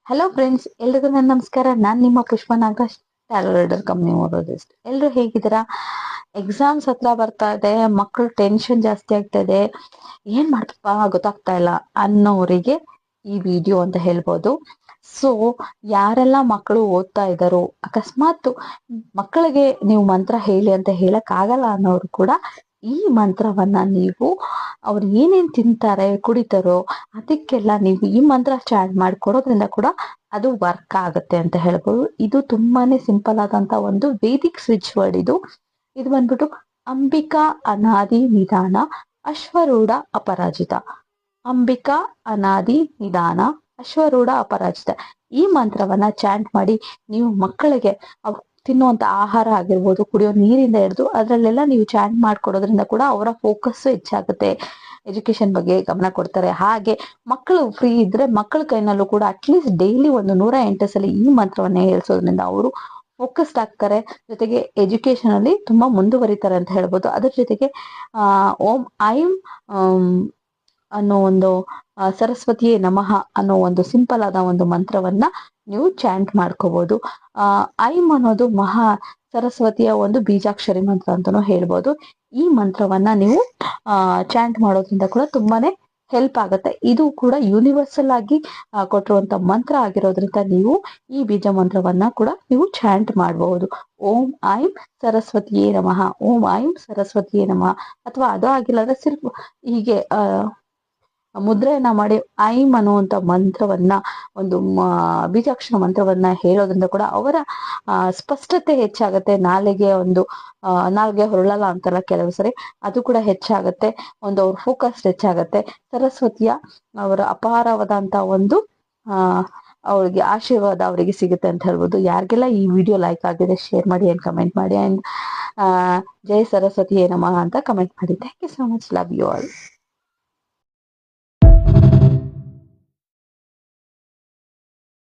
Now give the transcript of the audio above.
Hello friends, ಎಲ್ರಿಗೂ ನನ್ನ ನಮಸ್ಕಾರ. ನಾನು ನಿಮ್ಮ ಪುಷ್ಪ ನಾಗರಾಜ್, ಟ್ಯಾರೋ ರೀಡರ್ ಕಂಪ್ನಿ ಓದೋದಿಸ್ಟ್. ಎಲ್ಲರೂ ಹೇಗಿದ್ದೀರಾ? ಎಕ್ಸಾಮ್ಸ್ ಹತ್ರ ಬರ್ತಾ ಇದೆ, ಮಕ್ಕಳು ಟೆನ್ಷನ್ ಜಾಸ್ತಿ ಆಗ್ತಾ ಇದೆ, ಏನ್ ಮಾಡ್ತಪ್ಪ ಗೊತ್ತಾಗ್ತಾ ಇಲ್ಲ ಅನ್ನೋರಿಗೆ ಈ ವಿಡಿಯೋ ಅಂತ ಹೇಳ್ಬೋದು. ಸೊ ಯಾರೆಲ್ಲ ಮಕ್ಕಳು ಓದ್ತಾ ಇದ್ದಾರೋ, ಅಕಸ್ಮಾತ್ ಮಕ್ಕಳಿಗೆ ನೀವು ಮಂತ್ರ ಹೇಳಿ ಅಂತ ಹೇಳಕ್ ಆಗಲ್ಲ ಅನ್ನೋರು ಕೂಡ ಈ ಮಂತ್ರವನ್ನ ನೀವು ಅವ್ರು ಏನೇನ್ ತಿಂತಾರೆ ಕುಡಿತಾರೋ ಅದಕ್ಕೆಲ್ಲ ನೀವು ಈ ಮಂತ್ರ ಚಾಟ್ ಮಾಡಿಕೊಡೋದ್ರಿಂದ ಕೂಡ ಅದು ವರ್ಕ್ ಆಗುತ್ತೆ ಅಂತ ಹೇಳ್ಬೋದು. ಇದು ತುಂಬಾನೇ ಸಿಂಪಲ್ ಆದಂತ ಒಂದು ವೇದಿಕ್ ಸ್ವಿಚ್ ವರ್ಡ್. ಇದು ಬಂದ್ಬಿಟ್ಟು ಅಂಬಿಕಾ ಅನಾದಿ ನಿಧಾನ ಅಶ್ವರೂಢ ಅಪರಾಜಿತ. ಅಂಬಿಕಾ ಅನಾದಿ ನಿಧಾನ ಅಶ್ವರೂಢ ಅಪರಾಜಿತ. ಈ ಮಂತ್ರವನ್ನ ಚಾಂಟ್ ಮಾಡಿ ನೀವು ಮಕ್ಕಳಿಗೆ ತಿನ್ನುವಂತ ಆಹಾರ ಆಗಿರ್ಬೋದು, ಕುಡಿಯೋ ನೀರಿಂದ ಹಿಡಿದು ಅದ್ರಲ್ಲೆಲ್ಲ ನೀವು ಚಾಂಟ್ ಮಾಡ್ಕೊಡೋದ್ರಿಂದ ಕೂಡ ಅವರ ಫೋಕಸ್ ಹೆಚ್ಚಾಗುತ್ತೆ, ಎಜುಕೇಶನ್ ಬಗ್ಗೆ ಗಮನ ಕೊಡ್ತಾರೆ. ಹಾಗೆ ಮಕ್ಕಳು ಫ್ರೀ ಇದ್ರೆ ಮಕ್ಕಳ ಕೈನಲ್ಲೂ ಕೂಡ ಅಟ್ಲೀಸ್ಟ್ ಡೈಲಿ ಒಂದು 108 ಸಲ ಈ ಮಂತ್ರವನ್ನ ಹೇಳ್ಸೋದ್ರಿಂದ ಅವರು ಫೋಕಸ್ಡ್ ಆಗ್ತಾರೆ, ಜೊತೆಗೆ ಎಜುಕೇಶನ್ ಅಲ್ಲಿ ತುಂಬಾ ಮುಂದುವರಿತಾರೆ ಅಂತ ಹೇಳ್ಬೋದು. ಅದ್ರ ಜೊತೆಗೆ ಓಂ ಐಂ ಅನ್ನೋ ಒಂದು ಸರಸ್ವತಿಯೇ ನಮಃ ಅನ್ನೋ ಒಂದು ಸಿಂಪಲ್ ಆದ ಒಂದು ಮಂತ್ರವನ್ನ ನೀವು ಚಾಂಟ್ ಮಾಡ್ಕೋಬಹುದು. ಐಂ ಅನ್ನೋದು ಮಹಾ ಸರಸ್ವತಿಯ ಒಂದು ಬೀಜಾಕ್ಷರಿ ಮಂತ್ರ ಅಂತಾನೂ ಹೇಳ್ಬೋದು. ಈ ಮಂತ್ರವನ್ನ ನೀವು ಚಾಂಟ್ ಮಾಡೋದ್ರಿಂದ ಕೂಡ ತುಂಬಾನೇ ಹೆಲ್ಪ್ ಆಗುತ್ತೆ. ಇದು ಕೂಡ ಯೂನಿವರ್ಸಲ್ ಆಗಿ ಕೊಟ್ಟಿರುವಂತ ಮಂತ್ರ ಆಗಿರೋದ್ರಿಂದ ನೀವು ಈ ಬೀಜ ಮಂತ್ರವನ್ನ ಕೂಡ ನೀವು ಚಾಂಟ್ ಮಾಡಬಹುದು. ಓಂ ಐಂ ಸರಸ್ವತಿಯೇ ನಮಃ, ಓಂ ಐಂ ಸರಸ್ವತಿಯೇ ನಮಃ. ಅಥವಾ ಅದು ಆಗಿಲ್ಲ ಅಂದ್ರೆ ಸಿರ್ಫ್ ಹೀಗೆ ಮುದ್ರೆಯನ್ನ ಮಾಡಿ ಐಂ ಅನ್ನುವಂತ ಮಂತ್ರವನ್ನ, ಒಂದು ಬೀಜಾಕ್ಷರ ಮಂತ್ರವನ್ನ ಹೇಳೋದ್ರಿಂದ ಕೂಡ ಅವರ ಸ್ಪಷ್ಟತೆ ಹೆಚ್ಚಾಗತ್ತೆ. ನಾಲಿಗೆ ಹೊರಳಲ್ಲ ಅಂತಲ್ಲ ಕೆಲವು ಸರಿ, ಅದು ಕೂಡ ಹೆಚ್ಚಾಗತ್ತೆ. ಅವ್ರ ಫೋಕಸ್ ಹೆಚ್ಚಾಗತ್ತೆ. ಸರಸ್ವತಿಯ ಅವರ ಅಪಾರವಾದಂತ ಒಂದು ಅವ್ರಿಗೆ ಆಶೀರ್ವಾದ ಅವರಿಗೆ ಸಿಗುತ್ತೆ ಅಂತ ಹೇಳ್ಬೋದು. ಯಾರಿಗೆಲ್ಲ ಈ ವಿಡಿಯೋ ಲೈಕ್ ಆಗಿದೆ ಶೇರ್ ಮಾಡಿ ಅಂಡ್ ಕಮೆಂಟ್ ಮಾಡಿ. ಅಂಡ್ ಜೈ ಸರಸ್ವತಿ ನಮಃ ಅಂತ ಕಮೆಂಟ್ ಮಾಡಿ. Thank you so much. Love you all.